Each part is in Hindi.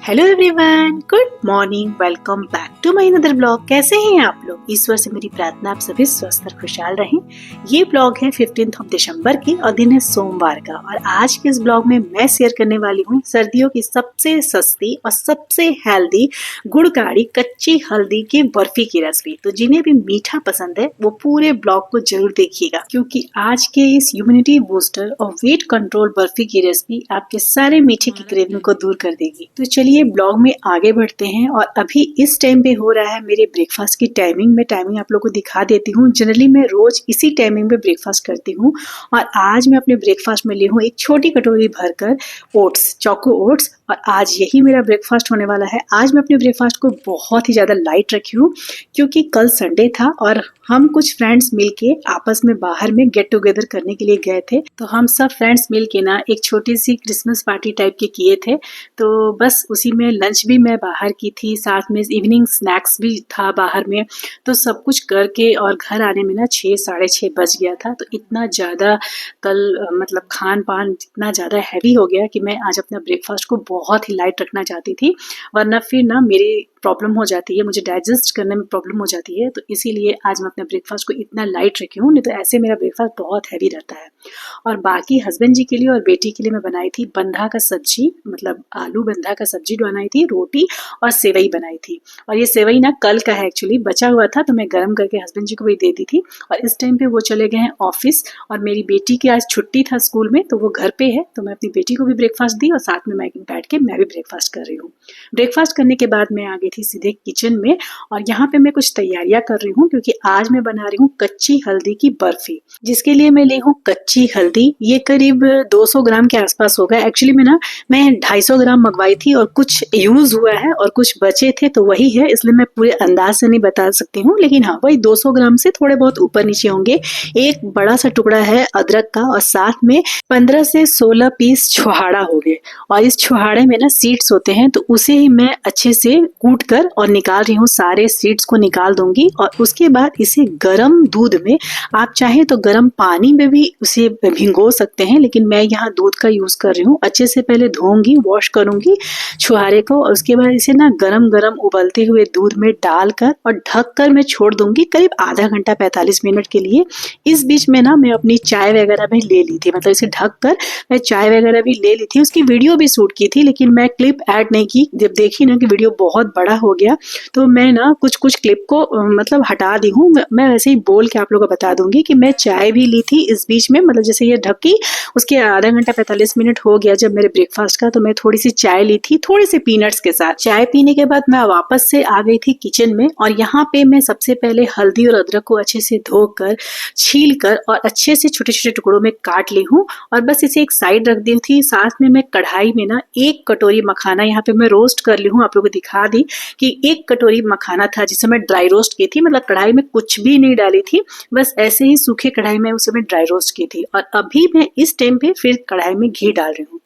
Hello everyone, good morning. Welcome back to my another blog. कैसे हैं आप लोग? ईश्वर से मेरी प्रार्थना आप सभी स्वस्थ और खुशहाल रहें। ये ब्लॉग है 15 दिसंबर की और दिन है सोमवार का। और आज के इस ब्लॉग में मैं शेयर करने वाली हूँ सर्दियों की सबसे सस्ती और सबसे हेल्दी गुड़काड़ी कच्ची हल्दी की बर्फी की रेसिपी। तो जिन्हें भी मीठा पसंद है वो पूरे ब्लॉग को जरूर देखिएगा, क्योंकि आज के इस इम्यूनिटी बूस्टर और वेट कंट्रोल बर्फी की रेसिपी आपके सारे मीठे की क्रेविंग को दूर कर देगी। तो चलिए ब्लॉग में आगे बढ़ते हैं। और अभी इस टाइम पे हो रहा है मेरे ब्रेकफास्ट की टाइमिंग। मैं टाइमिंग आप लोगों को दिखा देती हूँ। जनरली मैं रोज इसी टाइमिंग पे ब्रेकफास्ट करती हूँ और आज मैं अपने ब्रेकफास्ट में ली हूँ एक छोटी कटोरी भरकर ओट्स, चोको ओट्स। और आज यही मेरा ब्रेकफास्ट होने वाला है। आज मैं अपने ब्रेकफास्ट को बहुत ही ज़्यादा लाइट रखी हूँ, क्योंकि कल संडे था और हम कुछ फ्रेंड्स मिलके आपस में बाहर में गेट टुगेदर करने के लिए गए थे। तो हम सब फ्रेंड्स मिलके ना एक छोटी सी क्रिसमस पार्टी टाइप की किए थे। तो बस उसी में लंच भी मैं बाहर की थी, साथ में इवनिंग स्नैक्स भी था बाहर में। तो सब कुछ करके और घर आने में ना 6 साढ़े 6 बज गया था। तो इतना ज़्यादा कल मतलब खान पान इतना ज़्यादा हैवी हो गया कि मैं आज अपना ब्रेकफास्ट को बहुत ही लाइट रखना चाहती थी, वरना फिर ना मेरी प्रॉब्लम हो जाती है, मुझे डाइजेस्ट करने में प्रॉब्लम हो जाती है। तो इसीलिए आज मैं अपने ब्रेकफास्ट को इतना लाइट रखी हूँ, नहीं तो ऐसे मेरा ब्रेकफास्ट बहुत हैवी रहता है। और बाकी हस्बैंड जी के लिए और बेटी के लिए मैं बनाई थी बंधा का सब्जी, मतलब आलू बंधा का सब्जी बनाई थी, रोटी और सेवई बनाई थी। और ये सेवई ना कल का है, एक्चुअली बचा हुआ था तो मैं गर्म करके हस्बैंड जी को भी दे दी थी। और इस टाइम पे वो चले गए हैं ऑफिस और मेरी बेटी की आज छुट्टी था स्कूल में, तो वो घर पे है। तो मैं अपनी बेटी को भी ब्रेकफास्ट दी और साथ में मैं बैठ के मैं भी ब्रेकफास्ट कर रही हूँ। ब्रेकफास्ट करने के बाद मैं आ गई थी सीधे किचन में और यहाँ पे मैं कुछ तैयारियां कर रही हूँ, क्योंकि आज मैं बना रही हूँ कच्ची हल्दी की बर्फी, जिसके लिए मैं ली हूँ कच्ची हल्दी। ये करीब 200 ग्राम के आसपास होगा। एक्चुअली मैं 250 ग्राम मंगवाई थी और कुछ यूज हुआ है और कुछ बचे थे, तो वही है, इसलिए मैं पूरे अंदाज से नहीं बता सकती हूँ। लेकिन हाँ, वही 200 ग्राम से थोड़े बहुत ऊपर नीचे होंगे। एक बड़ा सा टुकड़ा है अदरक का और साथ में 15 से 16 पीस छुहाड़ा हो गए। और इस छुहाड़े में ना सीड्स होते हैं, तो उसे ही मैं अच्छे से कूट कर और निकाल रही हूँ। सारे सीड्स को निकाल दूंगी और उसके बाद इसे गरम दूध में, आप चाहे तो गरम पानी में भी उसे भिगो सकते हैं, लेकिन मैं यहाँ दूध का यूज कर रही हूँ। अच्छे से पहले धोऊंगी, वॉश करूंगी छुहारे को और उसके बाद इसे ना गरम गरम उबलते हुए दूध में डालकर और ढक कर मैं छोड़ दूंगी करीब आधा घंटा 45 मिनट के लिए। इस बीच में ना मैं अपनी चाय वगैरह भी ले ली थी, मतलब इसे ढक कर मैं चाय वगैरह भी ले ली थी। उसकी वीडियो भी शूट की थी, लेकिन मैं क्लिप ऐड नहीं की। जब देखी ना कि वीडियो बहुत बड़ा हो गया, तो मैं ना कुछ कुछ क्लिप को मतलब हटा दी हूँ। मैं वैसे ही बोल के आप लोगों को बता दूंगी कि मैं चाय भी ली थी इस बीच में, मतलब जैसे ये ढकी उसके आधा घंटा 45 मिनट हो गया जब मेरे ब्रेकफास्ट का, तो मैं थोड़ी सी चाय ली थी, थोड़ी सी पीनट्स के साथ। चाय पीने के बाद मैं वापस से आ गई थी किचन में और यहाँ पे मैं सबसे पहले हल्दी और अदरक को अच्छे से धोकर, छील कर और अच्छे से छोटे छोटे टुकड़ों में काट ली हूँ और बस इसे एक साइड रख दी थी। साथ में मैं कढ़ाई में ना 1 कटोरी मखाना यहाँ पे मैं रोस्ट कर ली हूँ। आप लोगों को दिखा दी कि 1 कटोरी मखाना था, जिसे मैं ड्राई रोस्ट की थी, मतलब कढ़ाई में कुछ भी नहीं डाली थी, बस ऐसे ही सूखे कढ़ाई में उसे मैं ड्राई रोस्ट की थी। और अभी मैं इस टाइम पे फिर कढ़ाई में घी डाल रही हूँ।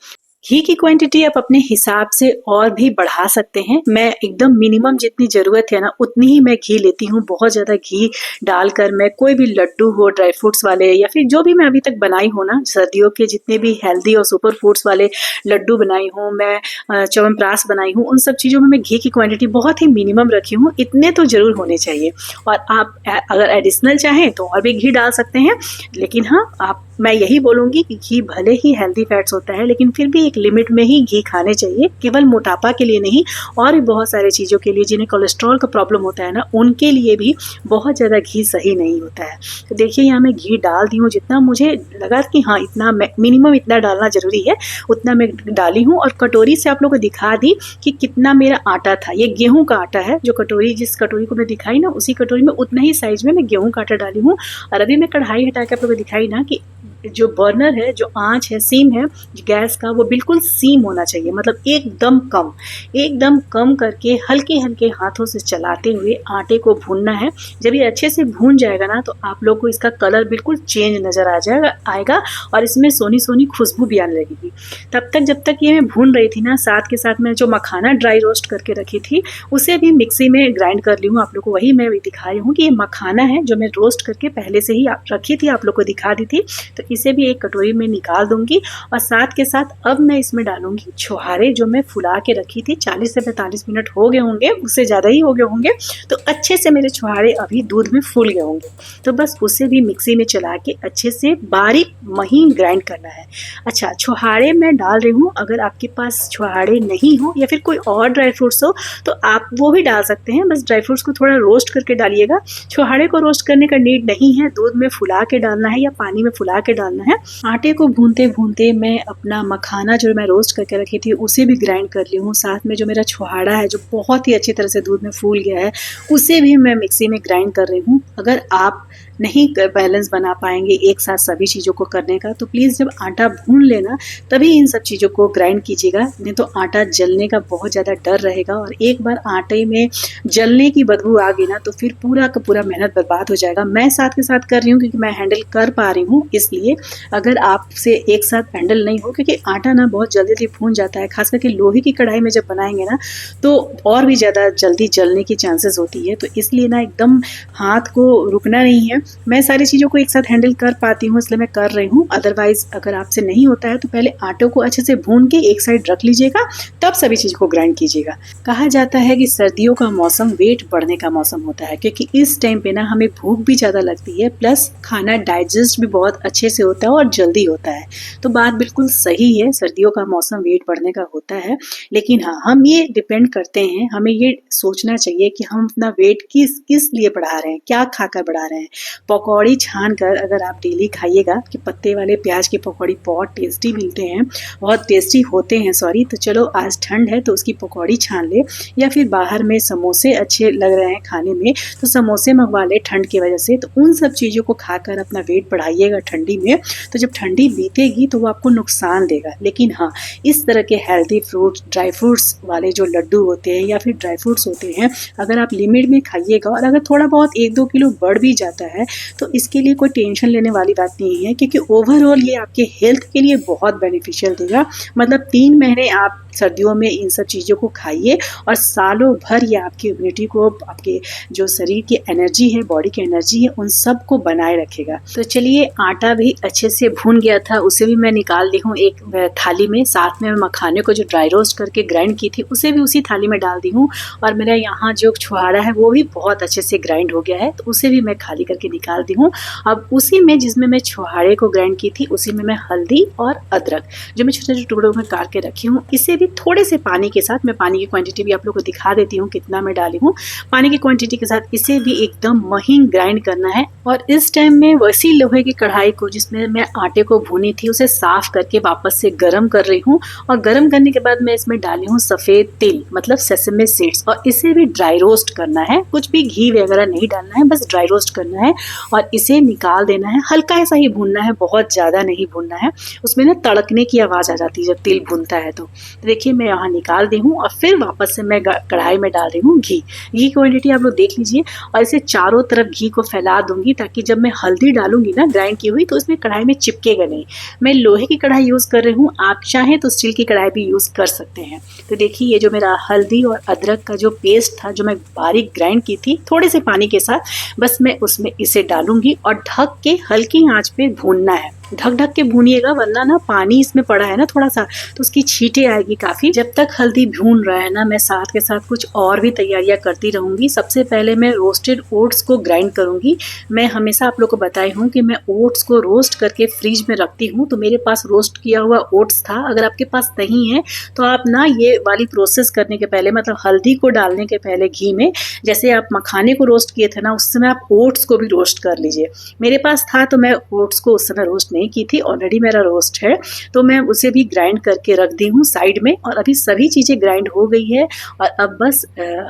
घी की क्वांटिटी आप अपने हिसाब से और भी बढ़ा सकते हैं। मैं एकदम मिनिमम जितनी जरूरत है ना उतनी ही मैं घी लेती हूँ। बहुत ज्यादा घी डालकर मैं कोई भी लड्डू हो ड्राई फ्रूट्स वाले, या फिर जो भी मैं अभी तक बनाई हूँ ना सर्दियों के जितने भी हेल्दी और सुपर फूड्स वाले लड्डू बनाई हूँ, मैं च्यवनप्राश बनाई हूँ, उन सब चीजों में मैं घी की क्वांटिटी बहुत ही मिनिमम रखी हूँ। इतने तो जरूर होने चाहिए। और आप अगर एडिशनल चाहें तो और भी घी डाल सकते हैं, लेकिन हाँ, मैं यही बोलूंगी कि घी भले ही हेल्दी फैट्स होता है, लेकिन फिर भी एक लिमिट में ही घी खाने चाहिए। केवल मोटापा के लिए नहीं, और भी बहुत सारी चीज़ों के लिए, जिन्हें कोलेस्ट्रॉल का प्रॉब्लम होता है ना, उनके लिए भी बहुत ज़्यादा घी सही नहीं होता है। तो देखिए यहाँ मैं घी डाल दी हूँ, जितना मुझे लगा कि हाँ इतना मिनिमम इतना डालना जरूरी है उतना मैं डाली हूँ। और कटोरी से आप लोगों को दिखा दी कि कितना मेरा आटा था। ये गेहूँ का आटा है, जो कटोरी जिस कटोरी को मैं दिखाई ना, उसी कटोरी में उतना ही साइज में मैं गेहूँ का आटा डाली हूँ। और अभी मैं कढ़ाई हटा के आप लोगों को दिखाई ना कि जो बर्नर है, जो आंच है, सीम है गैस का, वो बिल्कुल सीम होना चाहिए, मतलब एकदम कम करके हल्के हल्के हाथों से चलाते हुए आटे को भूनना है। जब ये अच्छे से भून जाएगा ना, तो आप लोग को इसका कलर बिल्कुल चेंज नजर आएगा और इसमें सोनी सोनी खुशबू भी आने लगेगी। तब तक जब तक ये मैं भून रही थी ना, साथ के साथ मैं जो मखाना ड्राई रोस्ट करके रखी थी उसे भी मिक्सी में ग्राइंड कर ली हूँ। आप लोग को वही मैं दिखा रही हूँ कि ये मखाना है जो मैं रोस्ट करके पहले से ही रखी थी, आप लोग को दिखा दी थी। तो इसे भी एक कटोरी में निकाल दूंगी और साथ के साथ अब मैं इसमें डालूंगी छुहारे जो मैं फुला के रखी थी। 40 से 45 मिनट हो गए होंगे, उससे ज़्यादा ही हो गए होंगे। तो अच्छे से मेरे छुहारे अभी दूध में फूल गए होंगे। तो बस उसे भी मिक्सी में चला के अच्छे से बारीक महीन ग्राइंड करना है। अच्छा, छुहारे मैं डाल रही हूँ, अगर आपके पास छुहारे नहीं हो या फिर कोई और ड्राई फ्रूट्स हो तो आप वो भी डाल सकते हैं। बस ड्राई फ्रूट्स को थोड़ा रोस्ट करके डालिएगा। छुहारे को रोस्ट करने का नीड नहीं है, दूध में फुला के डालना है या पानी में फुला के डालना है। आटे को भूनते भूनते मैं अपना मखाना जो मैं रोस्ट करके रखी थी उसे भी ग्राइंड कर ली हूँ। साथ में जो मेरा छुहारा है जो बहुत ही अच्छी तरह से दूध में फूल गया है उसे भी मैं मिक्सी में ग्राइंड कर रही हूँ। अगर आप नहीं बैलेंस बना पाएंगे एक साथ सभी चीज़ों को करने का तो प्लीज़ जब आटा भून लेना तभी इन सब चीज़ों को ग्राइंड कीजिएगा, नहीं तो आटा जलने का बहुत ज़्यादा डर रहेगा। और एक बार आटे में जलने की बदबू आ गई ना तो फिर पूरा का पूरा मेहनत बर्बाद हो जाएगा। मैं साथ के साथ कर रही हूँ क्योंकि मैं हैंडल कर पा रही हूँ, इसलिए अगर आपसे एक साथ हैंडल नहीं हो, क्योंकि आटा ना बहुत जल्दी भून जाता है, खास करके लोहे की कढ़ाई में जब बनाएंगे ना तो और भी ज़्यादा जल्दी जलने की चांसेस होती है। तो इसलिए ना एकदम हाथ को रुकना नहीं है। मैं सारी चीज़ों को एक साथ हैंडल कर पाती हूँ इसलिए मैं कर रही हूँ। अदरवाइज अगर आपसे नहीं होता है तो पहले आटे को अच्छे से भून के एक साइड रख लीजिएगा, तब सभी चीज़ को ग्राइंड कीजिएगा। कहा जाता है कि सर्दियों का मौसम वेट बढ़ने का मौसम होता है, क्योंकि इस टाइम पे ना हमें भूख भी ज़्यादा लगती है, प्लस खाना डाइजेस्ट भी बहुत अच्छे से होता है और जल्दी होता है। तो बात बिल्कुल सही है, सर्दियों का मौसम वेट बढ़ने का होता है। लेकिन हाँ, हम ये डिपेंड करते हैं, हमें ये सोचना चाहिए कि हम अपना वेट किस लिए बढ़ा रहे हैं, क्या खाकर बढ़ा रहे हैं। पकौड़ी छान कर अगर आप डेली खाइएगा कि पत्ते वाले प्याज की पकौड़ी बहुत टेस्टी मिलते हैं, बहुत टेस्टी होते हैं सॉरी। तो चलो आज ठंड है तो उसकी पकौड़ी छान ले, या फिर बाहर में समोसे अच्छे लग रहे हैं खाने में तो समोसे मंगवा ले ठंड की वजह से। तो उन सब चीज़ों को खाकर अपना वेट बढ़ाइएगा ठंडी में। तो जब ठंडी बीतेगी तो वो आपको नुकसान देगा। लेकिन हाँ, इस तरह के हेल्दी फ्रूट्स, ड्राई फ्रूट्स वाले जो लड्डू होते हैं या फिर ड्राई फ्रूट्स होते हैं, अगर आप लिमिट में खाइएगा और अगर थोड़ा बहुत 1-2 किलो बढ़ भी जाता है तो इसके लिए कोई टेंशन लेने वाली बात नहीं है, क्योंकि ओवरऑल ये आपके हेल्थ के लिए बहुत बेनिफिशियल देगा। मतलब 3 महीने आप सर्दियों में इन सब चीज़ों को खाइए और सालों भर ये आपकी इम्यूनिटी को, आपके जो शरीर की एनर्जी है, बॉडी की एनर्जी है, उन सब को बनाए रखेगा। तो चलिए, आटा भी अच्छे से भून गया था, उसे भी मैं निकाल दी हूँ एक थाली में। साथ में मखाने को जो ड्राई रोस्ट करके ग्राइंड की थी उसे भी उसी थाली में डाल दी हूँ। और मेरा यहाँ जो छुहारा है वो भी बहुत अच्छे से ग्राइंड हो गया है, तो उसे भी मैं खाली करके निकाल दी हूँ। अब उसी में, जिसमें मैं छुहारे को ग्राइंड की थी, उसी में मैं हल्दी और अदरक जो मैं छोटे छोटे टुकड़ों में काट के रखी हूँ, इसे भी थोड़े से पानी के साथ, मैं पानी की क्वांटिटी भी आप लोगों को दिखा देती हूँ कितना मैं डाली हूँ। पानी की क्वांटिटी के साथ इसे भी एकदम महीन ग्राइंड करना है। और इस टाइम में वैसी लोहे की कढ़ाई को जिसमें मैं आटे को भूनी थी उसे साफ करके वापस से गर्म कर रही हूँ। और गर्म करने के बाद मैं इसमें डाली हूँ सफ़ेद तिल, मतलब सेसमे सीड्स, और इसे भी ड्राई रोस्ट करना है। कुछ भी घी वगैरह नहीं डालना है, बस ड्राई रोस्ट करना है और इसे निकाल देना है। हल्का ऐसा ही भूनना है, बहुत ज़्यादा नहीं भूनना है, उसमें ना तड़कने की आवाज़ आ जाती है जब तिल भूनता है। तो देखिए, मैं यहाँ निकाल दी हूँ और फिर वापस से मैं कढ़ाई में डाल रही हूँ घी। घी क्वांटिटी आप लोग देख लीजिए और इसे चारों तरफ घी को फैला दूंगी, ताकि जब मैं हल्दी डालूंगी ना ग्राइंड की हुई तो उसमें कढ़ाई में चिपकेगा नहीं। मैं लोहे की कढ़ाई यूज़ कर रही हूँ, आप चाहें तो स्टील की कढ़ाई भी यूज़ कर सकते हैं। तो देखिए, ये जो मेरा हल्दी और अदरक का जो पेस्ट था जो मैं बारीक ग्राइंड की थी थोड़े से पानी के साथ, बस मैं उसमें इसे डालूंगी और ढक के हल्की आंच पे भूनना है। ढक ढक के भूनिएगा, वरना ना पानी इसमें पड़ा है ना थोड़ा सा, तो उसकी छींटे आएगी काफ़ी। जब तक हल्दी भून रहा है ना, मैं साथ के साथ कुछ और भी तैयारियां करती रहूँगी। सबसे पहले मैं रोस्टेड ओट्स को ग्राइंड करूँगी। मैं हमेशा आप लोग को बताई हूँ कि मैं ओट्स को रोस्ट करके फ्रिज में रखती हूँ, तो मेरे पास रोस्ट किया हुआ ओट्स था। अगर आपके पास नहीं है तो आप ना ये वाली प्रोसेस करने के पहले, मतलब हल्दी को डालने के पहले घी में, जैसे आप मखाने को रोस्ट किए थे ना, उस समय आप ओट्स को भी रोस्ट कर लीजिए। मेरे पास था तो मैं ओट्स को उस समय रोस्ट नहीं की थी, ऑलरेडी मेरा रोस्ट है, तो मैं उसे भी ग्राइंड करके रख दी हूँ साइड में। और अभी सभी चीज़ें ग्राइंड हो गई है और अब बस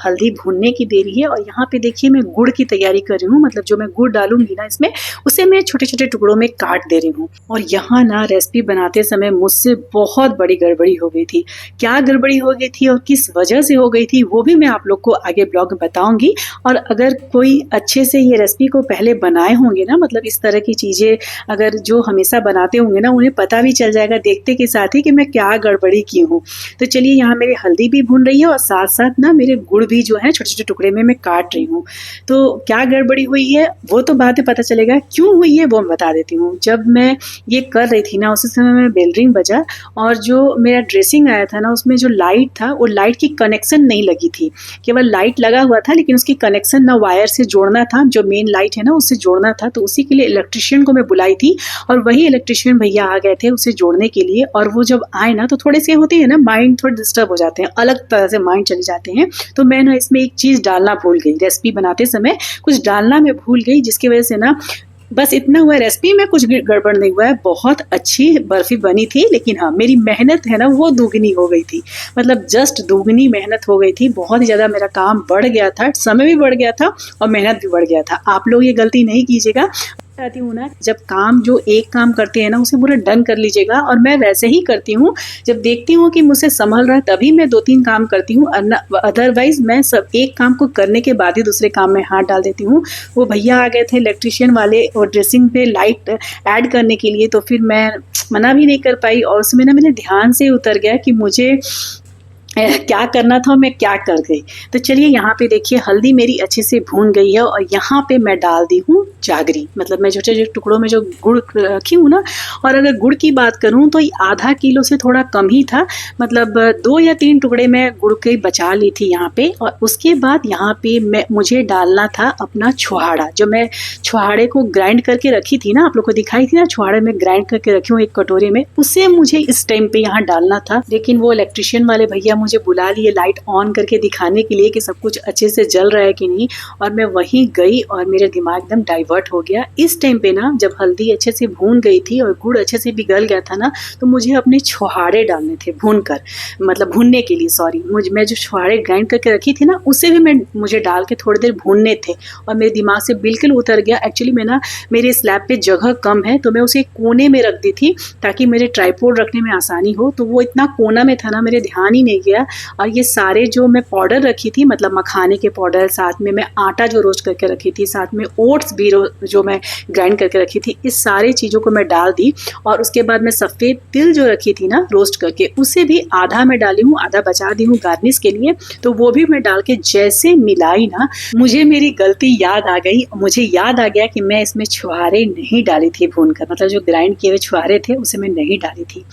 हल्दी भूनने की देरी है। और यहाँ पे देखिए, मैं गुड़ की तैयारी कर रही हूँ, मतलब जो मैं गुड़ डालूंगी ना इसमें, उसे मैं छोटे छोटे टुकड़ों में काट दे रही हूँ। और यहाँ ना रेसिपी बनाते समय मुझसे बहुत बड़ी गड़बड़ी हो गई थी। क्या गड़बड़ी हो गई थी और किस वजह से हो गई थी वो भी मैं आप लोग को आगे ब्लॉग में बताऊंगी। और अगर कोई अच्छे से ये रेसिपी को पहले बनाए होंगे ना, मतलब इस तरह की चीज़ें अगर जो हमें हमेशा बनाते होंगे ना, उन्हें पता भी चल जाएगा देखते के साथ ही कि मैं क्या गड़बड़ी की हूँ। तो चलिए यहाँ मेरी हल्दी भी भून रही है और साथ साथ ना मेरे गुड़ भी जो है छोटे छोटे टुकड़े में मैं काट रही हूँ। तो क्या गड़बड़ी हुई है वो तो बातें पता चलेगा, क्यों हुई है वो मैं बता देती हूँ। जब मैं ये कर रही थी ना, उसी समय में बेल रिंग बजा और जो मेरा ड्रेसिंग आया था ना, उसमें जो लाइट था वो लाइट की कनेक्शन नहीं लगी थी। केवल लाइट लगा हुआ था लेकिन उसकी कनेक्शन ना वायर से जोड़ना था, जो मेन लाइट है ना उससे जोड़ना था। तो उसी के लिए इलेक्ट्रिशियन को मैं बुलाई थी और वही इलेक्ट्रिशियन भैया आ गए थे उसे जोड़ने के लिए। और वो जब आए ना तो थोड़े से होते हैं ना, माइंड थोड़े डिस्टर्ब हो जाते हैं, अलग तरह से माइंड चले जाते हैं। तो मैं ना इसमें एक चीज़ डालना भूल गई, रेसिपी बनाते समय कुछ डालना मैं भूल गई, जिसकी वजह से ना बस इतना हुआ, रेसिपी में कुछ गड़बड़ नहीं हुआ है, बहुत अच्छी बर्फी बनी थी। लेकिन हाँ, मेरी मेहनत है ना वो दुगनी हो गई थी, मतलब जस्ट दुगनी मेहनत हो गई थी। बहुत ही ज़्यादा मेरा काम बढ़ गया था, समय भी बढ़ गया था और मेहनत भी बढ़ गया था। आप लोग ये गलती नहीं कीजिएगा। चाहती हूँ ना, जब काम जो एक काम करते हैं ना उसे पूरा डन कर लीजिएगा। और मैं वैसे ही करती हूँ, जब देखती हूँ कि मुझसे संभल रहा है तभी मैं 2-3 काम करती हूँ, अदरवाइज मैं सब एक काम को करने के बाद ही दूसरे काम में हाथ डाल देती हूँ। वो भैया आ गए थे इलेक्ट्रिशियन वाले और ड्रेसिंग पे लाइट ऐड करने के लिए, तो फिर मैं मना भी नहीं कर पाई और उसमें ना मेरे ध्यान से उतर गया कि मुझे क्या करना था, मैं क्या कर गई। तो चलिए यहाँ पे देखिए हल्दी मेरी अच्छे से भून गई है और यहाँ पे मैं डाल दी हूँ जागरी, मतलब मैं छोटे छोटे टुकड़ों में जो गुड़ रखी हूँ ना। और अगर गुड़ की बात करूँ तो ये आधा किलो से थोड़ा कम ही था, मतलब 2 या 3 टुकड़े मैं गुड़ के बचा ली थी यहाँ पे। और उसके बाद यहाँ पे मुझे डालना था अपना छुहाड़ा, जो मैं छुहाड़े को ग्राइंड करके रखी थी ना, आप लोग को दिखाई थी ना, छुहाड़े में ग्राइंड करके रखी हूँ एक कटोरे में, उसे मुझे इस टाइम पे यहाँ डालना था। लेकिन वो इलेक्ट्रिशियन वाले भैया मुझे बुला लिए लाइट ऑन करके दिखाने के लिए कि सब कुछ अच्छे से जल रहा है कि नहीं, और मैं वहीं गई और मेरा दिमाग एकदम डाइवर्ट हो गया। इस टाइम पे ना जब हल्दी अच्छे से भून गई थी और गुड़ अच्छे से पिघल गया था ना, तो मुझे अपने छुहाड़े डालने थे भून कर, मतलब भूनने के लिए, सॉरी, मैं जो छुहाड़े ग्राइंड करके रखी थी ना उसे भी मुझे डाल के थोड़ी देर भूनने थे। और मेरे दिमाग से बिल्कुल उतर गया। एक्चुअली मैं ना, मेरे स्लैब पे जगह कम है तो मैं उसे कोने में रख दी थी ताकि मेरे ट्राइपॉड रखने में आसानी हो, तो वो इतना कोना में था ना, मेरे ध्यान ही नहीं गया। और ये सारे जो मैं पाउडर रखी थी, मतलब मखाने के पाउडर, साथ में मैं आटा जो रोस्ट करके रखी थी, साथ में ओट्स भी जो मैं ग्राइंड करके रखी थी, इस सारे चीज़ों को मैं डाल दी। और उसके बाद मैं सफ़ेद तिल जो रखी थी ना रोस्ट करके, उसे भी आधा मैं डाली हूँ, आधा बचा दी हूँ गार्निश के लिए। तो वो भी मैं डाल के जैसे मिलाई ना, मुझे मेरी गलती याद आ गई। मुझे याद आ गया कि मैं इसमें छुहारे नहीं डाली थी भूनकर, मतलब जो ग्राइंड किए हुए छुहारे थे उसे मैं नहीं डाली थी।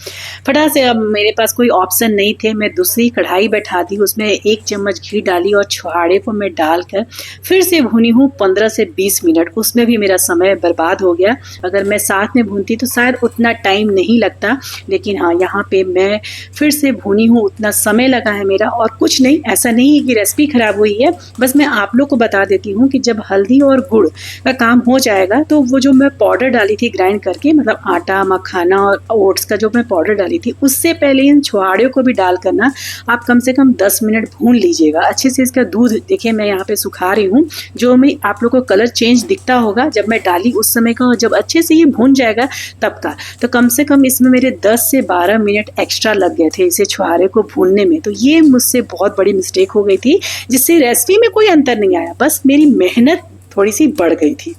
फटाक से, अब मेरे पास कोई ऑप्शन नहीं थे, मैं दूसरी कढ़ाई बैठा दी, उसमें 1 चम्मच घी डाली और छुहाड़े को मैं डालकर फिर से भूनी हूँ 15 से 20 मिनट। उसमें भी मेरा समय बर्बाद हो गया। अगर मैं साथ में भूनती तो शायद उतना टाइम नहीं लगता, लेकिन हाँ, यहाँ पे मैं फिर से भूनी हूँ, उतना समय लगा है मेरा। और कुछ नहीं, ऐसा नहीं है कि रेसिपी खराब हुई है, बस मैं आप लोग को बता देती हूँ कि जब हल्दी और गुड़ का काम हो जाएगा तो वो जो मैं पाउडर डाली थी ग्राइंड करके, मतलब आटा, मखाना और ओट्स का जो मैं पाउडर डाली थी, उससे पहले इन छुहाड़े को भी डाल कर ना आप कम से कम 10 मिनट भून लीजिएगा अच्छे से। इसका दूध देखिए मैं यहाँ पे सुखा रही हूँ, जो मैं आप लोग को कलर चेंज दिखता होगा जब मैं डाली उस समय का, और जब अच्छे से ये भून जाएगा तब का। तो कम से कम इसमें मेरे 10 से 12 मिनट एक्स्ट्रा लग गए थे इसे छुहारे को भूनने में। तो ये मुझसे बहुत बड़ी मिस्टेक हो गई थी, जिससे रेसिपी में कोई अंतर नहीं आया, बस मेरी मेहनत थोड़ी सी बढ़ गई थी।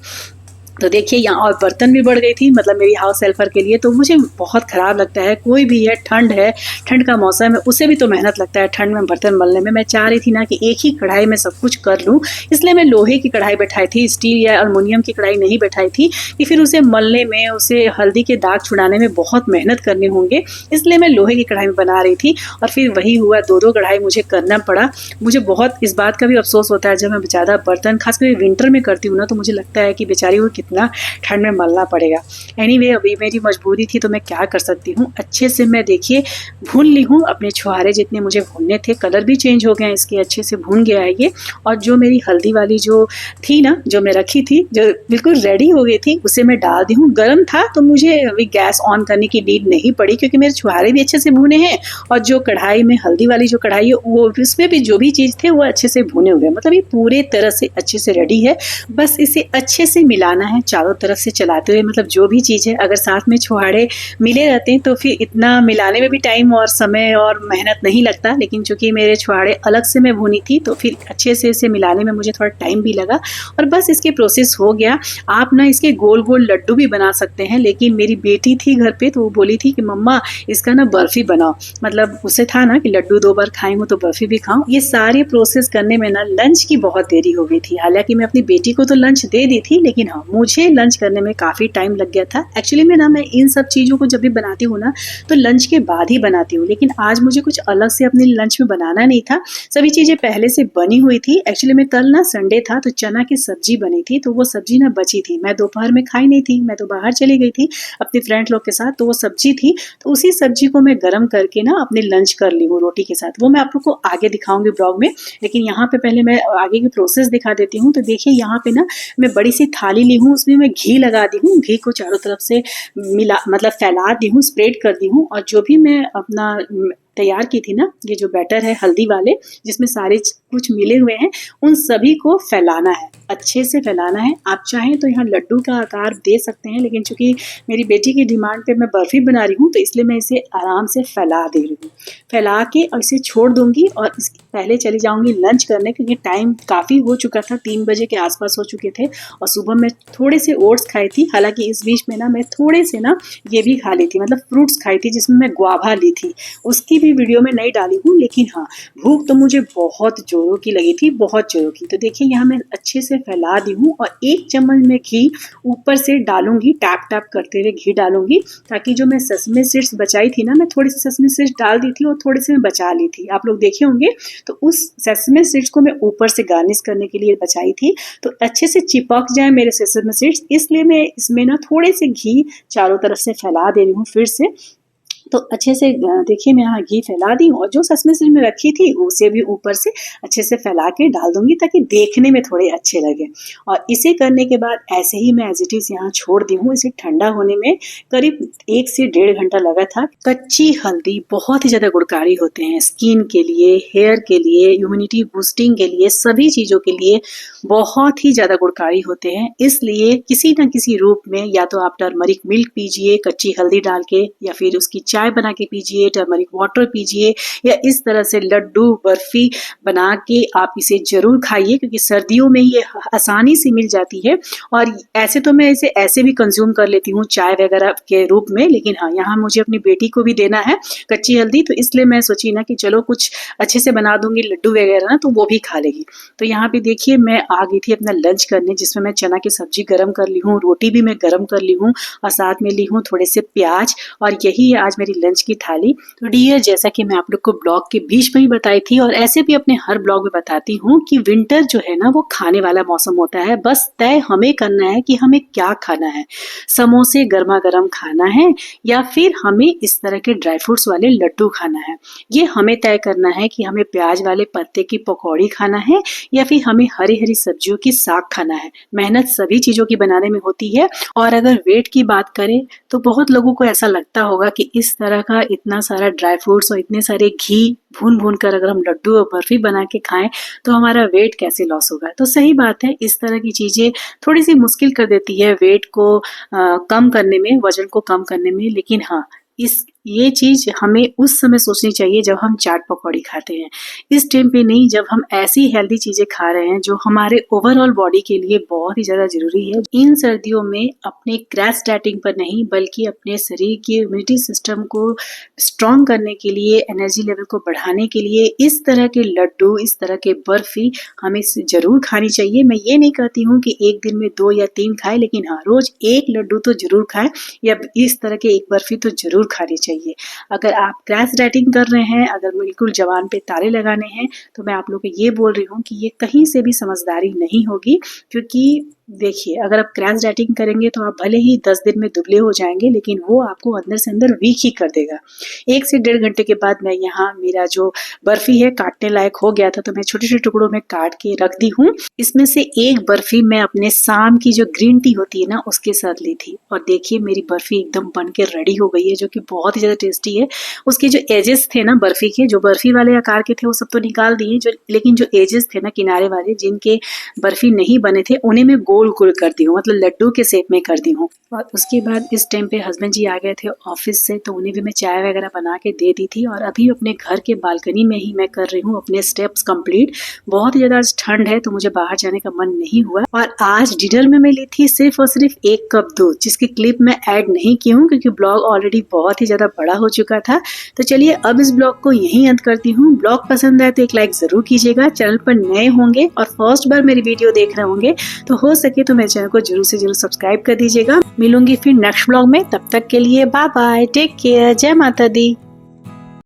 तो देखिए यहाँ, और बर्तन भी बढ़ गई थी, मतलब मेरी हाउस हेल्पर के लिए। तो मुझे बहुत ख़राब लगता है, कोई भी है, ठंड का मौसम है, उसे भी तो मेहनत लगता है ठंड में बर्तन मलने में। मैं चाह रही थी ना कि एक ही कढ़ाई में सब कुछ कर लूँ, इसलिए मैं लोहे की कढ़ाई बैठाई थी, स्टील या एल्युमिनियम की कढ़ाई नहीं बैठाई थी कि फिर उसे मलने में, उसे हल्दी के दाग छुड़ाने में बहुत मेहनत करने होंगे, इसलिए मैं लोहे की कढ़ाई में बना रही थी। और फिर वही हुआ, 2-2 कढ़ाई मुझे करना पड़ा। मुझे बहुत इस बात का भी अफसोस होता है, जब मैं ज़्यादा बर्तन खासकर विंटर में करती हूँ ना, तो मुझे लगता है कि बेचारी को कितना ठंड में मलना पड़ेगा। एनीवे, अभी मेरी मजबूरी थी तो मैं क्या कर सकती हूँ। अच्छे से मैं देखिए भून ली हूँ अपने छुहारे जितने मुझे भूनने थे, कलर भी चेंज हो गया इसके, अच्छे से भून गया है ये। और जो मेरी हल्दी वाली जो थी ना, जो मैं रखी थी, जो बिल्कुल रेडी हो गई थी, उसे मैं डाल दी हूँ। गर्म था तो मुझे अभी गैस ऑन करने की नीड नहीं पड़ी, क्योंकि मेरे छुहारे भी अच्छे से भुने हैं और जो कढ़ाई में, हल्दी वाली जो कढ़ाई है, वो उसमें भी जो भी चीज़ थे वो अच्छे से भुने हुए, मतलब ये पूरे तरह से अच्छे से रेडी है। बस इसे अच्छे से मिलाना है है चारों तरफ से चलाते हुए, मतलब जो भी चीज़ है अगर साथ में छुहाड़े मिले रहते हैं तो फिर इतना मिलाने में भी टाइम और समय और मेहनत नहीं लगता, लेकिन चूंकि मेरे छुहाड़े अलग से मैं भूनी थी तो फिर अच्छे से इसे मिलाने में मुझे थोड़ा टाइम भी लगा और बस इसके प्रोसेस हो गया। आप ना इसके गोल गोल लड्डू भी बना सकते हैं, लेकिन मेरी बेटी थी घर पे तो वो बोली थी कि मम्मा इसका ना बर्फी बनाओ, मतलब उसे था ना कि लड्डू 2 बार खाई हूँ तो बर्फी भी खाऊं। ये सारे प्रोसेस करने में ना लंच की बहुत देरी हो गई थी। हालांकि मैं अपनी बेटी को तो लंच दे दी थी, लेकिन हाँ मुझे लंच करने में काफ़ी टाइम लग गया था। एक्चुअली में ना मैं इन सब चीज़ों को जब भी बनाती हूँ ना तो लंच के बाद ही बनाती हूँ, लेकिन आज मुझे कुछ अलग से अपने लंच में बनाना नहीं था, सभी चीज़ें पहले से बनी हुई थी। एक्चुअली में कल ना संडे था तो चना की सब्जी बनी थी, तो वो सब्जी ना बची थी, मैं दोपहर में खाई नहीं थी, मैं तो बाहर चली गई थी अपने फ्रेंड लोग के साथ, तो वो सब्जी थी तो उसी सब्जी को मैं गर्म करके ना अपने लंच कर ली हूँ रोटी के साथ। वो मैं आप लोग को आगे दिखाऊंगी ब्लॉग में, लेकिन यहाँ पे पहले मैं आगे की प्रोसेस दिखा देती हूँ। तो देखिए यहाँ पे ना मैं बड़ी सी थाली ली हूँ, उसमें मैं घी लगा दी हूँ, घी को चारों तरफ से मिला मतलब फैला दी हूँ, स्प्रेड कर दी हूँ। और जो भी मैं अपना तैयार की थी ना ये जो बैटर है हल्दी वाले जिसमें सारे कुछ मिले हुए हैं, उन सभी को फैलाना है, अच्छे से फैलाना है। आप चाहें तो यहाँ लड्डू का आकार दे सकते हैं, लेकिन चूंकि मेरी बेटी की डिमांड पे मैं बर्फी बना रही हूँ तो इसलिए मैं इसे आराम से फैला दे रही हूँ। फैला के और इसे छोड़ दूंगी और पहले चली जाऊंगी लंच करने, क्योंकि टाइम काफ़ी हो चुका था, 3 बजे के आसपास हो चुके थे। और सुबह में थोड़े से ओट्स खाई थी, हालांकि इस बीच में ना मैं थोड़े से ना ये भी खा ली थी, मतलब फ्रूट्स खाई थी जिसमें मैं गुआवा ली थी, उसकी भी वीडियो में नहीं डाली हूँ। लेकिन हाँ भूख तो मुझे बहुत जोरों की लगी थी, बहुत जोरों की। तो देखिए यहाँ मैं अच्छे से फैला दी हूँ और 1 चम्मच में घी ऊपर से डालूंगी, टैप टैप करते हुए घी डालूंगी, ताकि जो मैं ससमे सीड्स बचाई थी ना, मैं थोड़ी सी ससमे सीड्स डाल दी थी और थोड़ी सी मैं बचा ली थी, आप लोग देखे होंगे। तो उस सेसमे सीड्स को मैं ऊपर से गार्निश करने के लिए बचाई थी, तो अच्छे से चिपक जाए मेरे सेसमे सीड्स, इसलिए मैं इसमें ना थोड़े से घी चारों तरफ से फैला दे रही हूँ फिर से। तो अच्छे से देखिए मैं यहाँ घी फैला दी हूँ और जो ससमे सीड में रखी थी उसे भी ऊपर से अच्छे से फैला के डाल दूंगी, ताकि देखने में थोड़े अच्छे लगे। और इसे करने के बाद ऐसे ही मैं एज इट इज़ यहाँ छोड़ दी हूँ। इसे ठंडा होने में करीब 1 से 1.5 घंटा लगा था। कच्ची हल्दी बहुत ही ज़्यादा गुणकारी होते हैं, स्किन के लिए, हेयर के लिए, इम्यूनिटी बूस्टिंग के लिए, सभी चीज़ों के लिए बहुत ही ज़्यादा गुणकारी होते हैं। इसलिए किसी न किसी रूप में या तो आप टर्मरिक मिल्क पीजिए कच्ची हल्दी डाल के, या फिर उसकी चाय बना के पीजिए, टर्मरिक वाटर पीजिए, या इस तरह से लड्डू बर्फी बना के आप इसे जरूर खाइए, क्योंकि सर्दियों में ये आसानी से मिल जाती है। और ऐसे तो मैं इसे ऐसे भी कंज्यूम कर लेती हूँ चाय वगैरह के रूप में, लेकिन हाँ यहाँ मुझे अपनी बेटी को भी देना है कच्ची हल्दी, तो इसलिए मैं सोची ना कि चलो कुछ अच्छे से बना दूंगी लड्डू वगैरह ना, तो वो भी खा लेगी। तो यहाँ पे देखिए मैं आ गई थी अपना लंच करने, जिसमें मैं चना की सब्जी गर्म कर ली हूँ, रोटी भी मैं गर्म कर ली हूँ और साथ में ली हूँ थोड़े से प्याज, और यही है आज मेरी लंच की थाली। तो डियर, जैसा कि मैं आप लोग को ब्लॉग के बीच में ही बताई थी और ऐसे भी अपने हर ब्लॉग में बताती हूँ कि विंटर जो है ना वो खाने वाला मौसम होता है, बस तय हमें करना है कि हमें क्या खाना है, समोसे गर्मा गर्म खाना है या फिर हमें इस तरह के ड्राई फ्रूट्स वाले लड्डू खाना है। ये हमें तय करना है कि हमें प्याज वाले पत्ते की पकौड़ी खाना है या फिर हमें हरी हरी सब्जियों की साग खाना है। मेहनत सभी चीजों की बनाने में होती है। और अगर वेट की बात करें तो बहुत लोगों को ऐसा लगता होगा कि इस तरह का इतना सारा ड्राई फ्रूट्स और इतने सारे घी भून भून कर अगर हम लड्डू और बर्फी बना के खाएं तो हमारा वेट कैसे लॉस होगा। तो सही बात है, इस तरह की चीजें थोड़ी सी मुश्किल कर देती है वेट को कम करने में, वजन को कम करने में। लेकिन हाँ, ये चीज हमें उस समय सोचनी चाहिए जब हम चाट पकौड़ी खाते हैं, इस टाइम पे नहीं जब हम ऐसी हेल्दी चीजें खा रहे हैं जो हमारे ओवरऑल बॉडी के लिए बहुत ही ज्यादा जरूरी है। इन सर्दियों में अपने क्रैश डाइटिंग पर नहीं बल्कि अपने शरीर के इम्यूनिटी सिस्टम को स्ट्रॉन्ग करने के लिए, एनर्जी लेवल को बढ़ाने के लिए इस तरह के लड्डू, इस तरह के बर्फी हमें जरूर खानी चाहिए। मैं ये नहीं कहती हूँ कि एक दिन में 2 या 3 खाए, लेकिन हाँ रोज 1 लड्डू तो जरूर खाएं या इस तरह के 1 बर्फी तो जरूर खानी चाहिए। अगर आप क्रैश डाइटिंग कर रहे हैं, अगर बिल्कुल जवान पे तारे लगाने हैं, तो मैं आप लोग को ये बोल रही हूँ कि ये कहीं से भी समझदारी नहीं होगी। क्योंकि देखिए, अगर आप क्रैश डाइटिंग करेंगे तो आप भले ही 10 दिन में दुबले हो जाएंगे, लेकिन वो आपको अंदर से अंदर वीक ही कर देगा। 1 से 1.5 घंटे के बाद मैं यहाँ मेरा जो बर्फी है काटने लायक हो गया था, तो मैं छोटे छोटे टुकड़ों में काट के रख दी हूँ। इसमें से 1 बर्फी मैं अपने शाम की जो ग्रीन टी होती है ना उसके साथ ली थी, और देखिए मेरी बर्फी एकदम बन के रेडी हो गई है, जो कि बहुत ही ज़्यादा टेस्टी है। उसके जो एजेस थे ना बर्फ़ी के, जो बर्फ़ी वाले आकार के थे वो सब तो निकाल दिए, लेकिन जो एजेस थे ना किनारे वाले जिनके बर्फ़ी नहीं बने थे उन्हें मैं गोल-गोल कर दी हूँ, मतलब लड्डू के शेप में कर दी हूँ। और उसके बाद इस टाइम पे हस्बैंड जी आ गए थे ऑफिस से, तो उन्हें भी मैं चाय वगैरह बना के दे दी थी और अभी अपने घर के बालकनी में ही मैं कर रही हूँ अपने स्टेप्स कंप्लीट। बहुत ही ज़्यादा ठंड है तो मुझे बाहर जाने का मन नहीं हुआ और आज डिनर में मैं ली थी सिर्फ और सिर्फ 1 कप दूध, जिसकी क्लिप मैं ऐड नहीं की हूँ क्योंकि ब्लॉग ऑलरेडी बहुत ही ज़्यादा बड़ा हो चुका था। तो चलिए अब इस ब्लॉग को यहीं अंत करती हूँ। ब्लॉग पसंद आए तो एक लाइक ज़रूर कीजिएगा, चैनल पर नए होंगे और फर्स्ट बार मेरी वीडियो देख रहे होंगे तो हो सके तो मेरे चैनल को जरूर से जरूर सब्सक्राइब कर दीजिएगा। मिलूंगी फिर नेक्स्ट ब्लॉग में, तब तक के लिए बाय बाय, टेक केयर, जय माता दी।